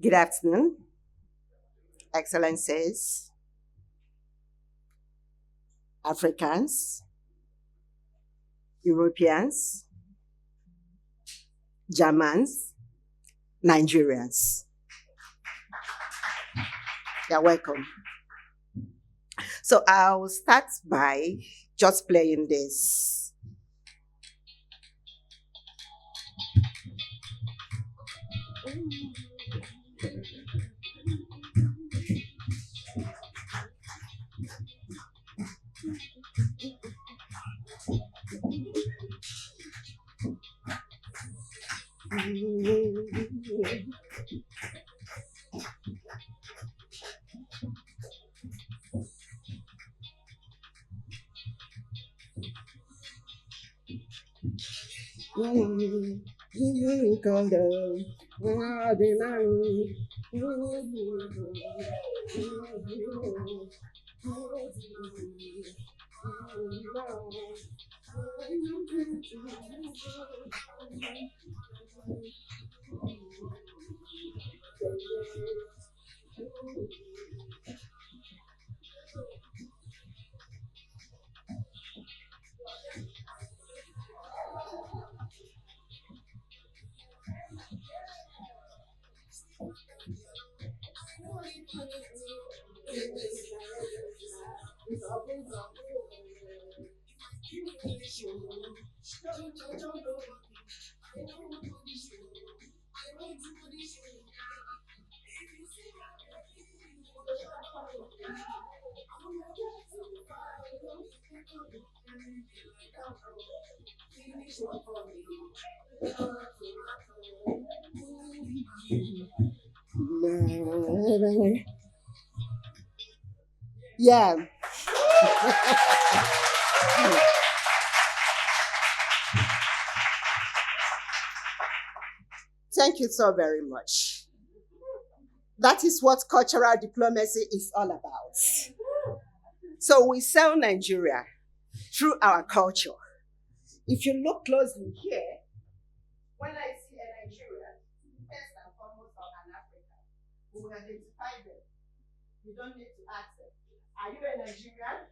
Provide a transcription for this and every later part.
Good afternoon, Excellencies, Africans, Europeans, Germans, Nigerians. You're welcome. So I'll start by just playing this. Yeah. Thank you so very much. That is what cultural diplomacy is all about. So we sell Nigeria through our culture. If you look closely here, when I see a Nigerian, first and foremost, or an African, we will identify them. You don't need to ask them, are you a Nigerian?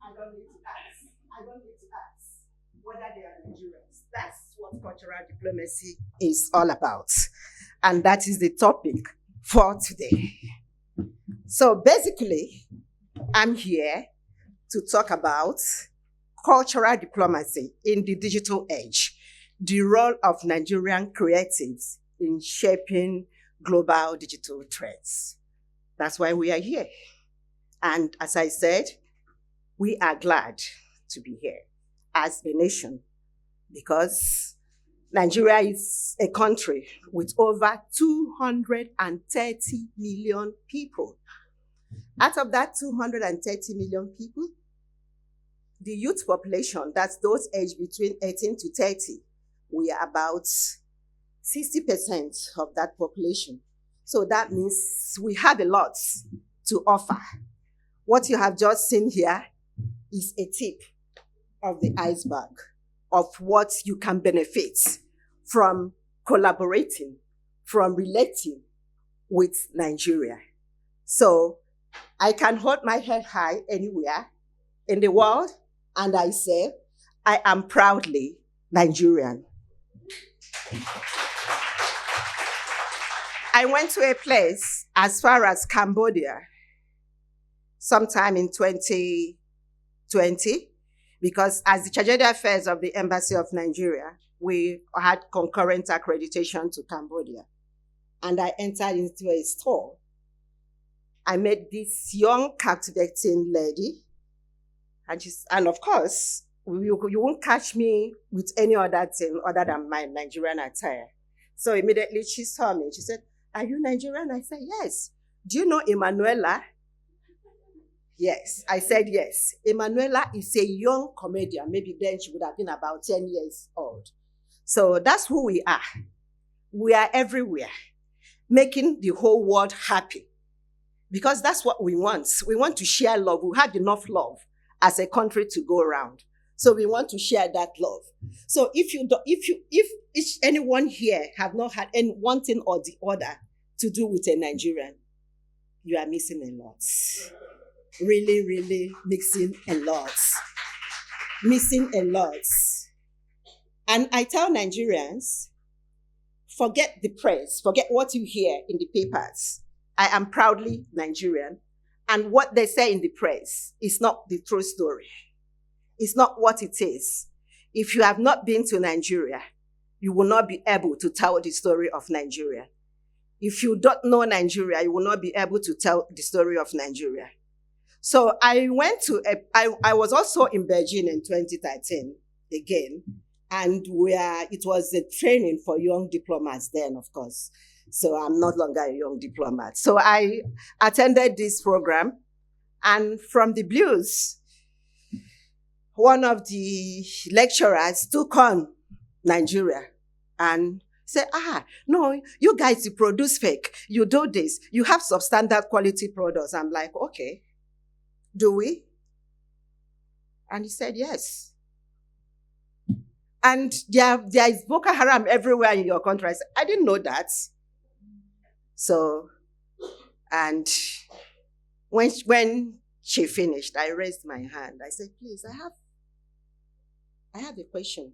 I don't need to ask. I don't need to ask whether they are Nigerians. That's what cultural diplomacy is all about. And that is the topic for today. So basically, I'm here to talk about cultural diplomacy in the digital age, the role of Nigerian creatives in shaping global digital trends. That's why we are here. And as I said, we are glad to be here as a nation because Nigeria is a country with over 230 million people. Out of that 230 million people, the youth population, that's those aged between 18 to 30, we are about 60% of that population. So that means we have a lot to offer. What you have just seen here is a tip of the iceberg of what you can benefit from collaborating, from relating with Nigeria. So I can hold my head high anywhere in the world, and I say, I am proudly Nigerian. I went to a place as far as Cambodia sometime in 2020, because as the Charge d'Affaires of the Embassy of Nigeria, we had concurrent accreditation to Cambodia. And I entered into a store. I met this young, captivating lady. And of course, you won't catch me with any other thing other than my Nigerian attire. So immediately she saw me. She said, are you Nigerian? I said, yes. Do you know Emanuela? Yes, I said yes. Emanuela is a young comedian. Maybe then she would have been about 10 years old. So that's who we are. We are everywhere, making the whole world happy. Because that's what we want. We want to share love. We have enough love as a country to go around. So we want to share that love. So if anyone here have not had any one thing or the other to do with a Nigerian, you are missing a lot. Really, really missing a lot. Missing a lot. And I tell Nigerians, forget the press, forget what you hear in the papers. I am proudly Nigerian, and what they say in the press is not the true story. It's not what it is. If you have not been to Nigeria, you will not be able to tell the story of Nigeria. If you don't know Nigeria, you will not be able to tell the story of Nigeria. So I was also in Beijing in 2013 again, and it was a training for young diplomats then, of course. So I'm no longer a young diplomat. So I attended this program, and from the blues, one of the lecturers took on Nigeria and said, no, you guys, you produce fake. You do this. You have substandard quality products. I'm like, okay, do we? And he said, yes. And there is Boko Haram everywhere in your country. I said, I didn't know that. So, and when she finished, I raised my hand. I said, please, I have a question.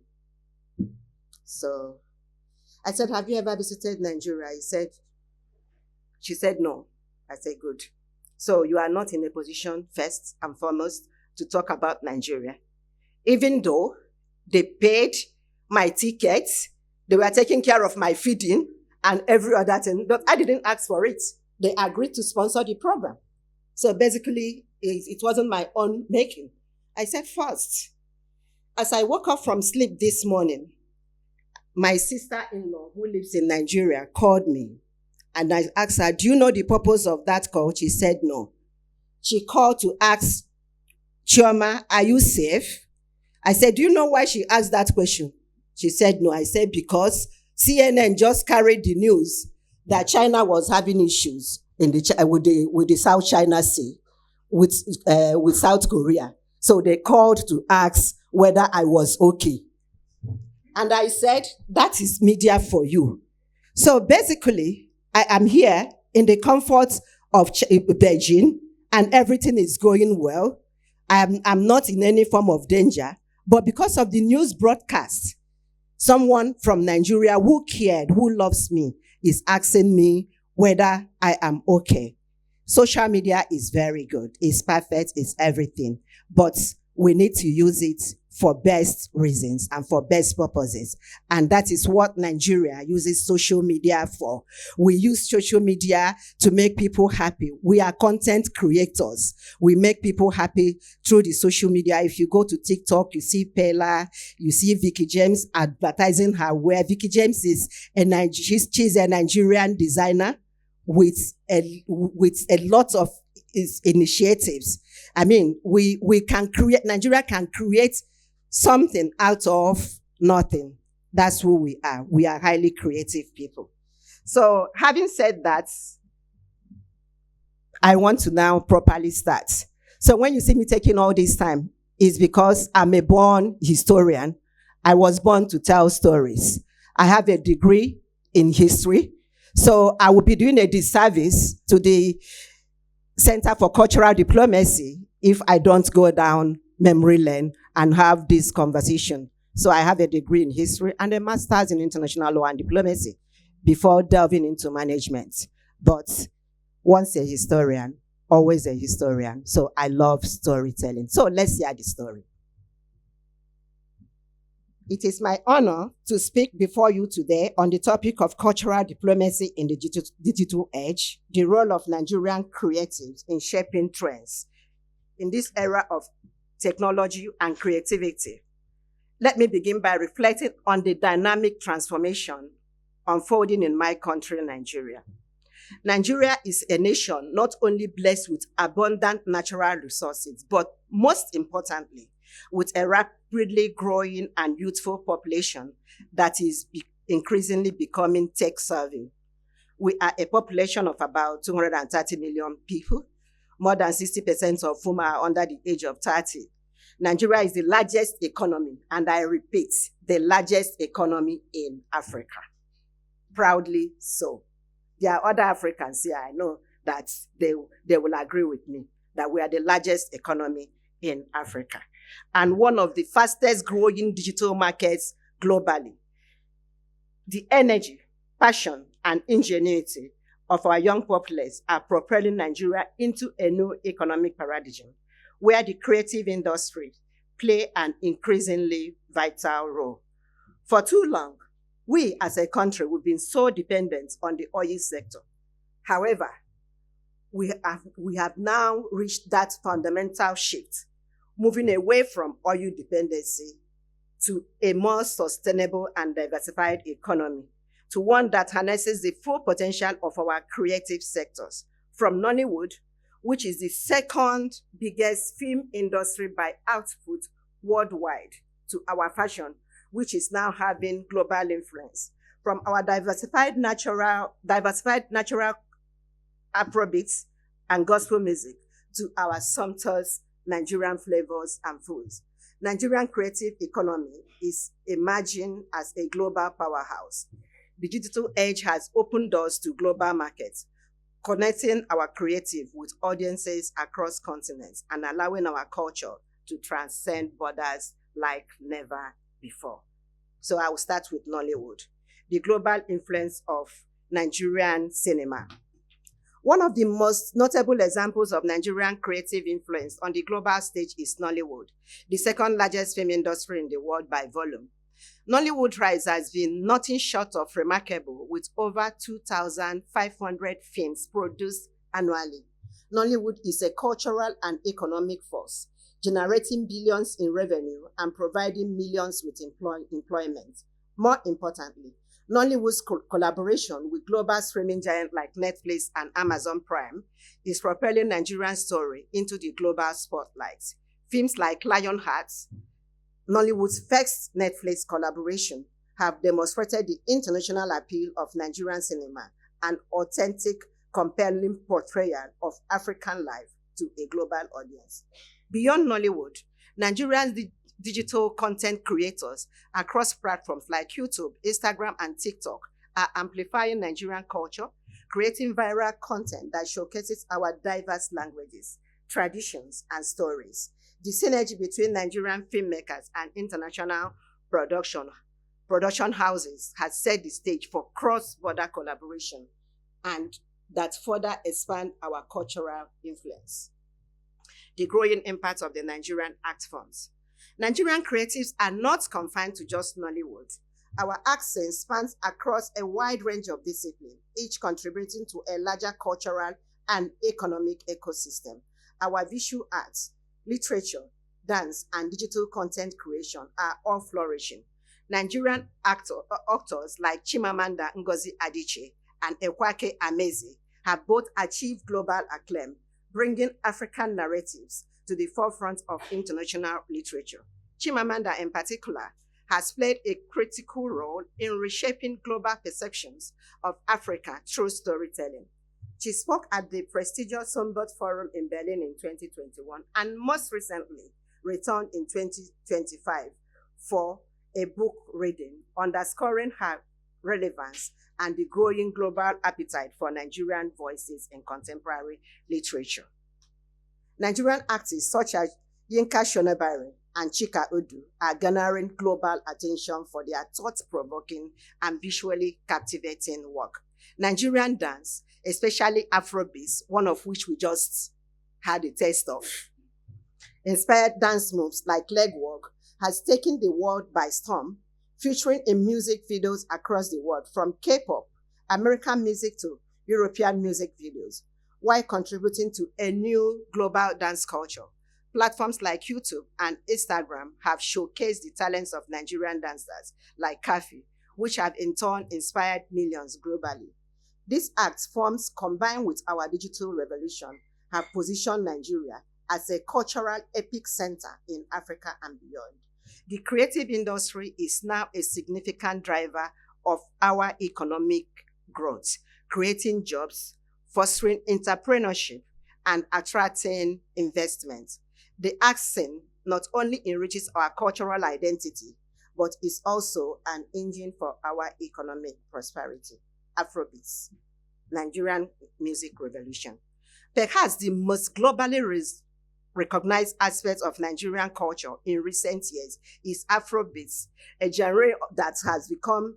So I said, have you ever visited Nigeria? She said, no. I said, good. So you are not in a position, first and foremost, to talk about Nigeria. Even though they paid my tickets, they were taking care of my feeding and every other thing, but I didn't ask for it. They agreed to sponsor the program. So basically, it wasn't my own making. I said, first, as I woke up from sleep this morning, my sister-in-law who lives in Nigeria called me, and I asked her, do you know the purpose of that call? She said no. She called to ask Chioma, are you safe? I said, do you know why she asked that question? She said no. I said, because CNN just carried the news that China was having issues with the South China Sea, with South Korea. So they called to ask whether I was okay. And I said, that is media for you. So basically, I am here in the comfort of Beijing, and everything is going well. I'm not in any form of danger. But because of the news broadcast, someone from Nigeria who cared, who loves me, is asking me whether I am okay. Social media is very good. It's perfect. It's everything. But we need to use it for best reasons and for best purposes. And that is what Nigeria uses social media for. We use social media to make people happy. We are content creators. We make people happy through the social media. If you go to TikTok, you see Pella, you see Vicky James advertising her wear. Vicky James is she's a Nigerian designer with a lot of initiatives. I mean, Nigeria can create something out of nothing. That's who we are. We are highly creative people. So having said that, I want to now properly start. So when you see me taking all this time, it's because I'm a born historian. I was born to tell stories. I have a degree in history. So I will be doing a disservice to the Center for Cultural Diplomacy if I don't go down memory lane and have this conversation. So I have a degree in history and a master's in international law and diplomacy before delving into management. But once a historian, always a historian. So I love storytelling. So let's hear the story. It is my honor to speak before you today on the topic of cultural diplomacy in the digital age, the role of Nigerian creatives in shaping trends in this era of technology and creativity. Let me begin by reflecting on the dynamic transformation unfolding in my country, Nigeria. Nigeria is a nation not only blessed with abundant natural resources, but most importantly, with a rapidly growing and youthful population that is increasingly becoming tech-savvy. We are a population of about 230 million people, more than 60% of whom are under the age of 30. Nigeria is the largest economy, and I repeat, the largest economy in Africa. Proudly so. There are other Africans here, I know that they will agree with me that we are the largest economy in Africa and one of the fastest growing digital markets globally. The energy, passion, and ingenuity of our young populace are propelling Nigeria into a new economic paradigm where the creative industry play an increasingly vital role. For too long, we as a country, we've been so dependent on the oil sector. However, we have now reached that fundamental shift, moving away from oil dependency to a more sustainable and diversified economy, to one that harnesses the full potential of our creative sectors, from Nollywood, which is the second biggest film industry by output worldwide, to our fashion, which is now having global influence, from our diversified natural Afrobeats and gospel music to our sumptuous Nigerian flavors and foods. Nigerian creative economy is emerging as a global powerhouse. The digital age has opened doors to global markets, connecting our creative with audiences across continents and allowing our culture to transcend borders like never before. So I will start with Nollywood, the global influence of Nigerian cinema. One of the most notable examples of Nigerian creative influence on the global stage is Nollywood, the second largest film industry in the world by volume. Nollywood rise has been nothing short of remarkable, with over 2,500 films produced annually. Nollywood is a cultural and economic force, generating billions in revenue and providing millions with employment. More importantly, Nollywood's collaboration with global streaming giants like Netflix and Amazon Prime is propelling Nigerian story into the global spotlight. Films like Lionheart, Nollywood's first Netflix collaboration, have demonstrated the international appeal of Nigerian cinema, an authentic, compelling portrayal of African life to a global audience. Beyond Nollywood, Nigerian digital content creators across platforms like YouTube, Instagram, and TikTok are amplifying Nigerian culture, creating viral content that showcases our diverse languages, traditions, and stories. The synergy between Nigerian filmmakers and international production houses has set the stage for cross-border collaboration and that further expand our cultural influence. The growing impact of the Nigerian art forms. Nigerian creatives are not confined to just Nollywood. Our accent spans across a wide range of disciplines, each contributing to a larger cultural and economic ecosystem. Our visual arts, literature, dance, and digital content creation are all flourishing. Nigerian actors like Chimamanda Ngozi Adichie and Ekwake Amezi have both achieved global acclaim, bringing African narratives to the forefront of international literature. Chimamanda, in particular, has played a critical role in reshaping global perceptions of Africa through storytelling. She spoke at the prestigious Humboldt Forum in Berlin in 2021 and most recently returned in 2025 for a book reading, underscoring her relevance and the growing global appetite for Nigerian voices in contemporary literature. Nigerian artists such as Yinka Shonebare and Chika Odu are garnering global attention for their thought-provoking and visually captivating work. Nigerian dance, especially Afrobeats, one of which we just had a taste of, inspired dance moves like legwork, has taken the world by storm, featuring in music videos across the world, from K-pop, American music to European music videos, while contributing to a new global dance culture. Platforms like YouTube and Instagram have showcased the talents of Nigerian dancers like Kafi, which have in turn inspired millions globally. These art forms, combined with our digital revolution, have positioned Nigeria as a cultural epic center in Africa and beyond. The creative industry is now a significant driver of our economic growth, creating jobs, fostering entrepreneurship, and attracting investment. The accent not only enriches our cultural identity, but is also an engine for our economic prosperity. Afrobeats. Nigerian music revolution. Perhaps the most globally recognized aspect of Nigerian culture in recent years is Afrobeats, a genre that has become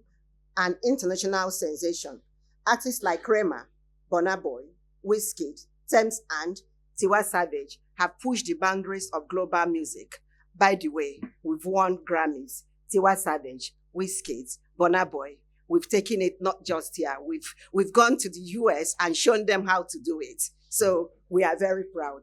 an international sensation. Artists like Rema, Burna Boy, Wizkid, Thames and Tiwa Savage have pushed the boundaries of global music. By the way, we've won Grammys. Tiwa Savage, Wizkid, Burna Boy. We've taken it not just here. We've gone to the US and shown them how to do it. So we are very proud.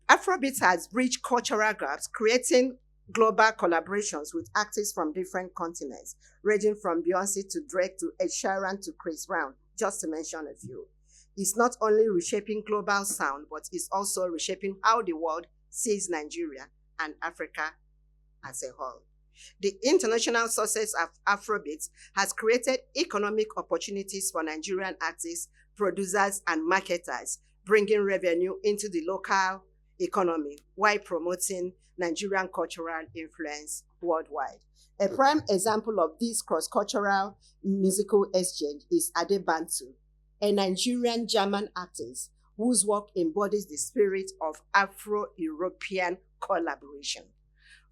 Afrobeat has bridged cultural gaps, creating global collaborations with artists from different continents, ranging from Beyonce to Drake to Ed Sheeran to Chris Brown, just to mention a few. It's not only reshaping global sound, but it's also reshaping how the world sees Nigeria and Africa as a whole. The international success of Afrobeat has created economic opportunities for Nigerian artists, producers, and marketers, bringing revenue into the local economy while promoting Nigerian cultural influence worldwide. A prime example of this cross-cultural musical exchange is Adebantu, a Nigerian German artist whose work embodies the spirit of Afro-European collaboration.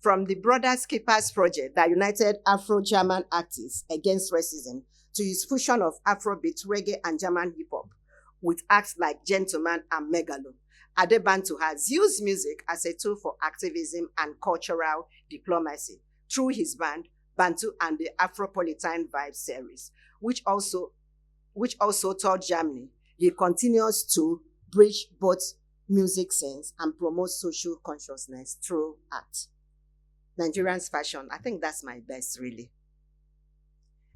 From the Brothers Keepers project that united Afro-German artists against racism to his fusion of Afrobeat, reggae, and German hip-hop with acts like Gentleman and Megalo, Adebantu has used music as a tool for activism and cultural diplomacy through his band, Bantu and the Afropolitan Vibe series, which also toured Germany. He continues to bridge both music scenes and promote social consciousness through art. Nigerian's fashion, I think that's my best, really.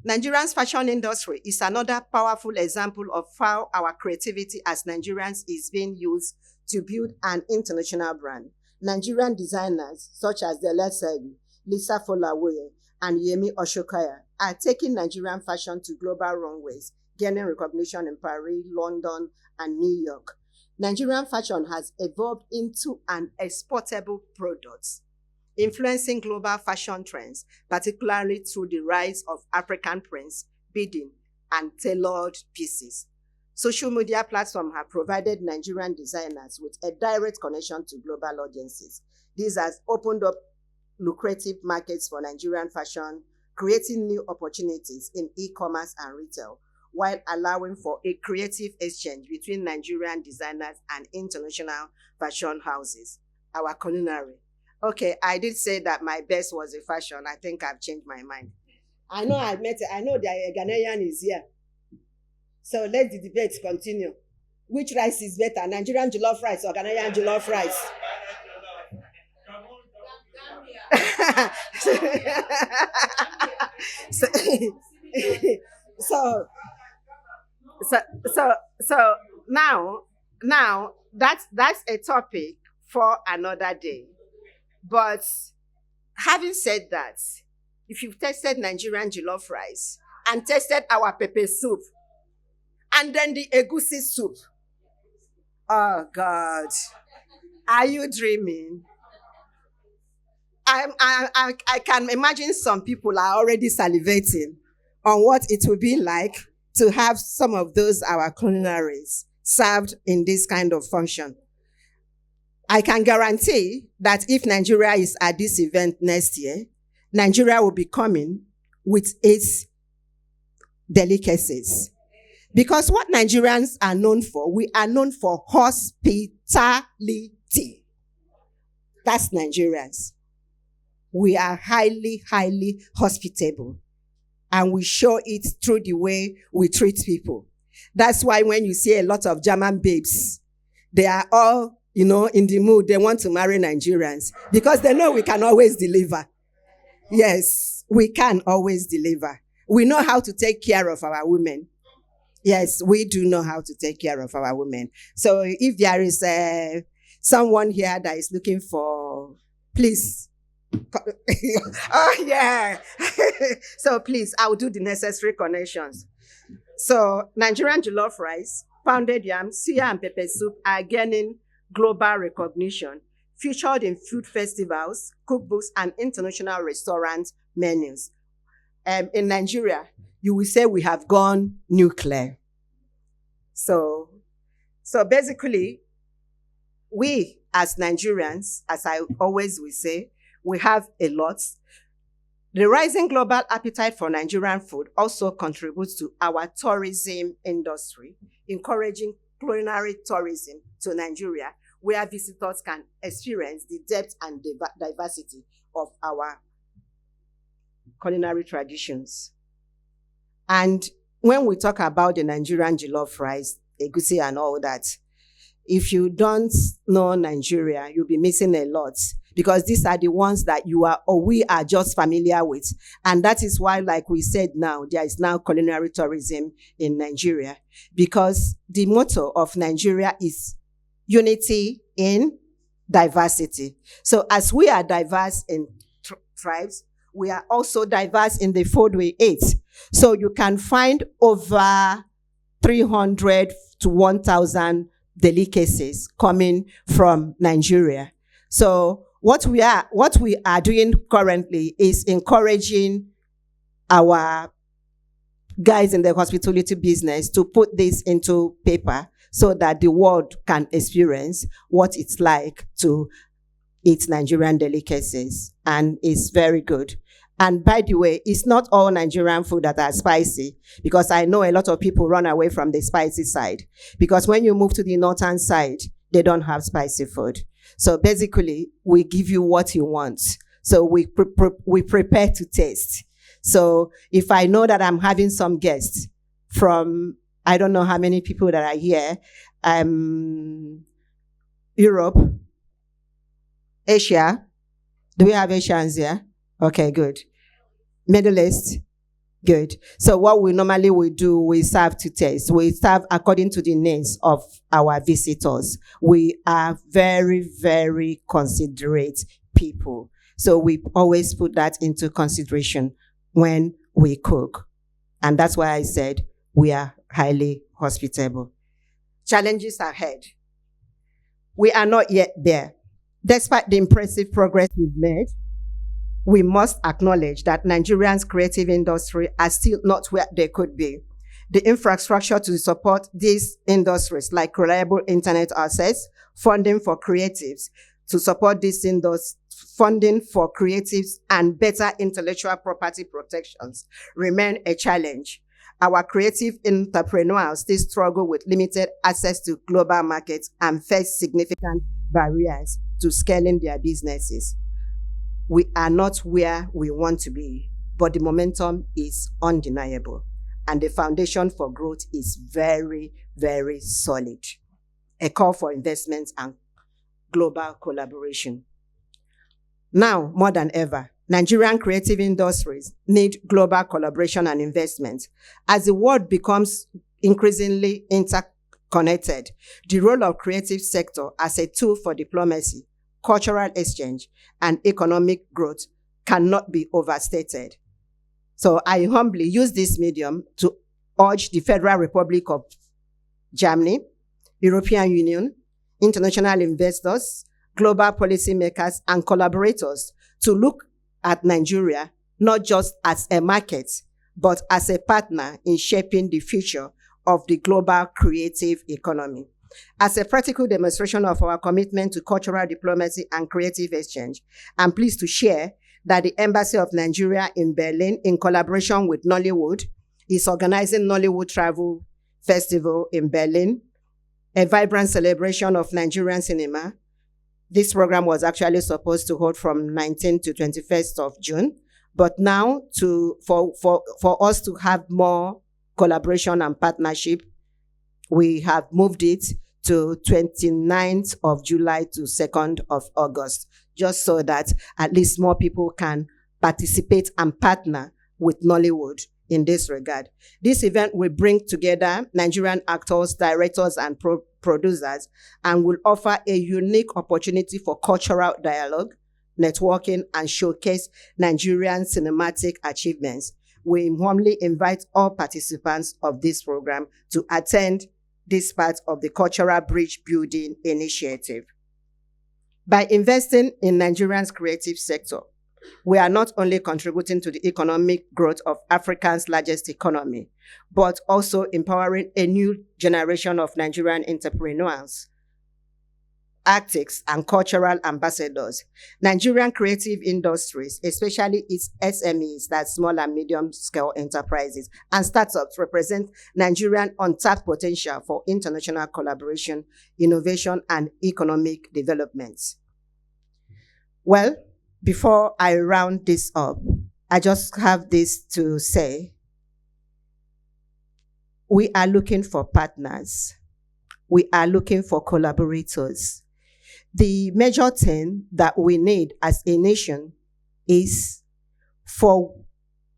Nigerian's fashion industry is another powerful example of how our creativity as Nigerians is being used to build an international brand. Nigerian designers such as Dele Sebi, Lisa Folawoye, and Yemi Oshokaya are taking Nigerian fashion to global runways, gaining recognition in Paris, London, and New York. Nigerian fashion has evolved into an exportable product, influencing global fashion trends, particularly through the rise of African prints, beading, and tailored pieces. Social media platforms have provided Nigerian designers with a direct connection to global audiences. This has opened up lucrative markets for Nigerian fashion, creating new opportunities in e-commerce and retail, while allowing for a creative exchange between Nigerian designers and international fashion houses. Our culinary. Okay, I did say that my best was a fashion. I think I've changed my mind. I know the Ghanaian is here. So let the debate continue. Which rice is better, Nigerian jollof rice or Ghanaian jollof rice? so now that's a topic for another day. But having said that, if you've tasted Nigerian jollof rice and tasted our pepper soup and then the egusi soup, oh God, are you dreaming? I can imagine some people are already salivating on what it will be like to have some of those our culinaries served in this kind of function. I can guarantee that if Nigeria is at this event next year, Nigeria will be coming with its delicacies. Because what Nigerians are known for, we are known for hospitality. That's Nigerians. We are highly, highly hospitable. And we show it through the way we treat people. That's why when you see a lot of German babes, they are all, in the mood. They want to marry Nigerians because they know we can always deliver. Yes, we can always deliver. We know how to take care of our women. Yes, we do know how to take care of our women. So if there is someone here that is looking for, please. Oh, yeah. So please, I'll do the necessary connections. So Nigerian jollof rice, pounded yam, suya and pepper soup are gaining global recognition, featured in food festivals, cookbooks, and international restaurant menus. In Nigeria, you will say we have gone nuclear. So basically, we as Nigerians, as I always will say, we have a lot. The rising global appetite for Nigerian food also contributes to our tourism industry, encouraging culinary tourism to Nigeria, where visitors can experience the depth and diversity of our culinary traditions. And when we talk about the Nigerian jollof rice, egusi and all that, if you don't know Nigeria, you'll be missing a lot, because these are the ones that you are or we are just familiar with. And that is why, like we said now, there is now culinary tourism in Nigeria, because the motto of Nigeria is unity in diversity. So as we are diverse in tribes, we are also diverse in the food we eat. So you can find over 300 to 1,000 delicacies coming from Nigeria. So what we are doing currently is encouraging our guys in the hospitality business to put this into paper so that the world can experience what it's like to eat Nigerian delicacies. And it's very good. And by the way, it's not all Nigerian food that are spicy, because I know a lot of people run away from the spicy side. Because when you move to the northern side, they don't have spicy food. So basically, we give you what you want. So we prepare to taste. So if I know that I'm having some guests from, I don't know how many people that are here, Europe, Asia. Do we have Asians here? Okay, good. Middle East, good. So what we normally will do, we serve to taste. We serve according to the needs of our visitors. We are very, very considerate people. So we always put that into consideration when we cook. And that's why I said we are highly hospitable. Challenges ahead. We are not yet there. Despite the impressive progress we've made, we must acknowledge that Nigeria's creative industry are still not where they could be. The infrastructure to support these industries, like reliable internet access, funding for creatives, to support these industries, funding for creatives, and better intellectual property protections remain a challenge. Our creative entrepreneurs still struggle with limited access to global markets and face significant barriers to scaling their businesses. We are not where we want to be, but the momentum is undeniable, and the foundation for growth is very, very solid. A call for investments and global collaboration. Now, more than ever, Nigerian creative industries need global collaboration and investment. As the world becomes increasingly interconnected, the role of creative sector as a tool for diplomacy, cultural exchange, and economic growth cannot be overstated. So I humbly use this medium to urge the Federal Republic of Germany, European Union, international investors, global policymakers, and collaborators to look at Nigeria not just as a market, but as a partner in shaping the future of the global creative economy. As a practical demonstration of our commitment to cultural diplomacy and creative exchange, I'm pleased to share that the Embassy of Nigeria in Berlin, in collaboration with Nollywood, is organizing Nollywood Travel Festival in Berlin, a vibrant celebration of Nigerian cinema. This program was actually supposed to hold from 19th to 21st of June, but now for us to have more collaboration and partnership, we have moved it to 29th of July to 2nd of August, just so that at least more people can participate and partner with Nollywood in this regard. This event will bring together Nigerian actors, directors, and producers, and will offer a unique opportunity for cultural dialogue, networking, and showcase Nigerian cinematic achievements. We warmly invite all participants of this program to attend this part of the Cultural Bridge Building Initiative. By investing in Nigeria's creative sector, we are not only contributing to the economic growth of Africa's largest economy, but also empowering a new generation of Nigerian entrepreneurs, artists, and cultural ambassadors. Nigerian creative industries, especially its SMEs, that's small and medium scale enterprises, and startups, represent Nigerian untapped potential for international collaboration, innovation, and economic development. Well, before I round this up, I just have this to say. We are looking for partners. We are looking for collaborators. The major thing that we need as a nation is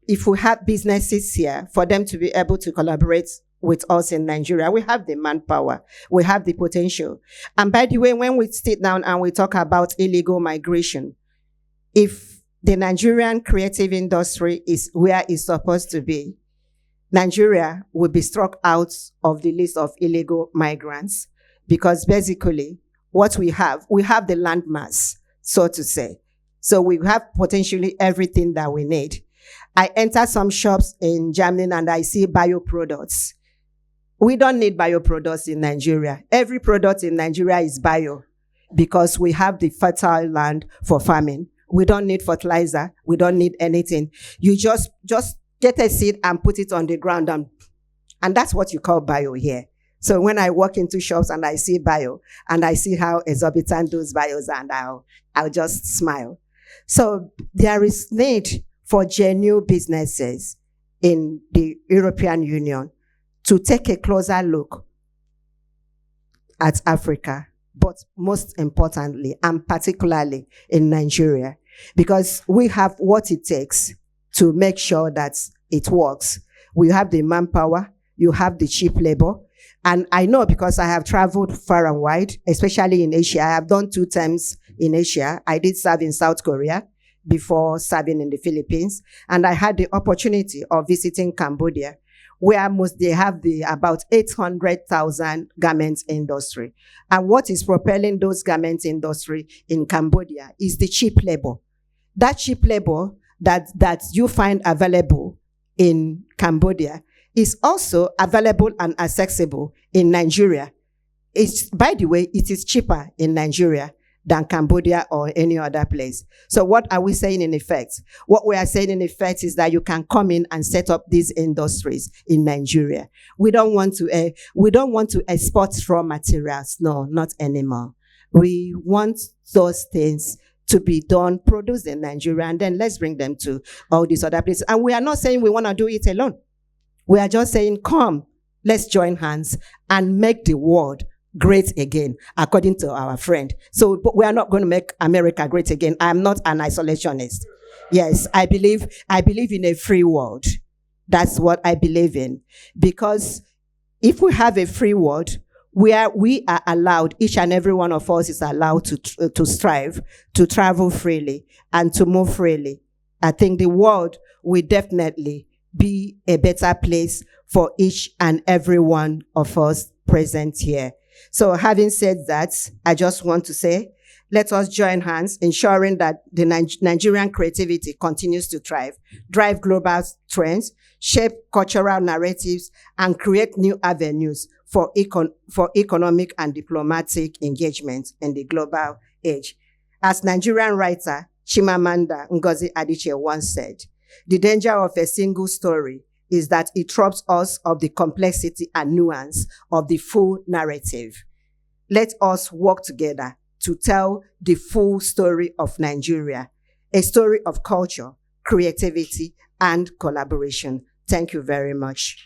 if we have businesses here, for them to be able to collaborate with us in Nigeria. We have the manpower, we have the potential. And by the way, when we sit down and we talk about illegal migration, if the Nigerian creative industry is where it's supposed to be, Nigeria will be struck out of the list of illegal migrants, because basically what we have the landmass, so to say. So we have potentially everything that we need. I enter some shops in Germany and I see bioproducts. We don't need bioproducts in Nigeria. Every product in Nigeria is bio, because we have the fertile land for farming. We don't need fertilizer. We don't need anything. You just get a seed and put it on the ground, and that's what you call bio here. So when I walk into shops and I see bio and I see how exorbitant those bios are, and I'll just smile. So there is need for genuine businesses in the European Union to take a closer look at Africa, but most importantly and particularly in Nigeria, because we have what it takes to make sure that it works. We have the manpower, you have the cheap labor. And I know, because I have traveled far and wide, especially in Asia. I have done 2 terms in Asia. I did serve in South Korea before serving in the Philippines. And I had the opportunity of visiting Cambodia, where they have about 800,000 garments industry. And what is propelling those garments industry in Cambodia is the cheap labor. That cheap labor that you find available in Cambodia is also available and accessible in Nigeria. By the way, it is cheaper in Nigeria than Cambodia or any other place. So what are we saying in effect? What we are saying in effect is that you can come in and set up these industries in Nigeria. We don't want to export raw materials. No, not anymore. We want those things to be done, produced in Nigeria, and then let's bring them to all these other places. And we are not saying we want to do it alone. We are just saying, come, let's join hands and make the world great again, according to our friend. So we are not going to make America great again. I am not an isolationist. Yes, I believe in a free world. That's what I believe in. Because if we have a free world where we are allowed, each and every one of us is allowed to strive, to travel freely, and to move freely, I think the world will definitely be a better place for each and every one of us present here. So having said that, I just want to say, let us join hands, ensuring that the Nigerian creativity continues to thrive, drive global trends, shape cultural narratives, and create new avenues for economic and diplomatic engagement in the global age. As Nigerian writer Chimamanda Ngozi Adichie once said, the danger of a single story is that it robs us of the complexity and nuance of the full narrative. Let us work together to tell the full story of Nigeria, a story of culture, creativity, and collaboration. Thank you very much.